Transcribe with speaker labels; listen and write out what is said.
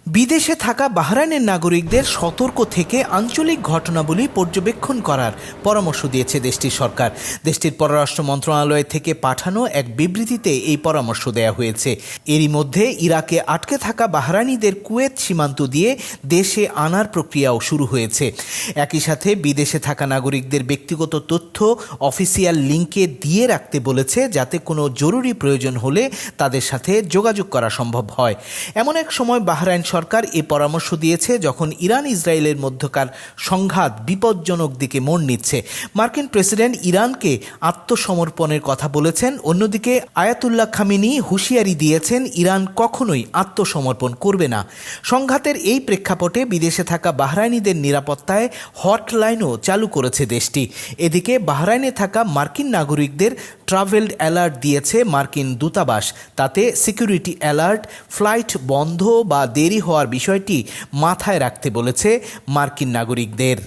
Speaker 1: বিদেশে থাকা বাহরাইনের নাগরিকদের সতর্ক থেকে আঞ্চলিক ঘটনাবলী পর্যবেক্ষণ করার পরামর্শ দিয়েছে দেশটির সরকার। দেশটির পররাষ্ট্র মন্ত্রণালয় থেকে পাঠানো এক বিবৃতিতে এই পরামর্শ দেয়া হয়েছে। এরই মধ্যে ইরাকে আটকে থাকা বাহরাইনিদের কুয়েত সীমান্ত দিয়ে দেশে আনার প্রক্রিয়াও শুরু হয়েছে। একই সাথে বিদেশে থাকা নাগরিকদের ব্যক্তিগত তথ্য অফিসিয়াল লিঙ্কে দিয়ে রাখতে বলেছে, যাতে কোনো জরুরি প্রয়োজন হলে তাদের সাথে যোগাযোগ করা সম্ভব হয়। এমন এক সময় বাহরাইন সরকার এ পরামর্শ দিয়েছে যখন ইরান ইসরায়েলের মধ্যকার সংঘাত বিপজ্জনক দিকে মোড় নিচ্ছে। মার্কিন প্রেসিডেন্ট ইরানকে আত্মসমর্পণের কথা বলেছেন, অন্যদিকে আয়াতুল্লাহ খামেনি হুঁশিয়ারি দিয়েছেন ইরান কখনোই আত্মসমর্পণ করবে না। সংঘাতের এই প্রেক্ষাপটে বিদেশে থাকা বাহরাইনিদের নিরাপত্তায় হটলাইনও চালু করেছে দেশটি। এদিকে বাহরাইনে থাকা মার্কিন নাগরিকদের ট্রাভেল অ্যালার্ট দিয়েছে মার্কিন দূতাবাস। তাতে সিকিউরিটি অ্যালার্ট, ফ্লাইট বন্ধ বা দেরি হওয়ার বিষয়টি মাথায় রাখতে বলেছে মার্কিন নাগরিকদের।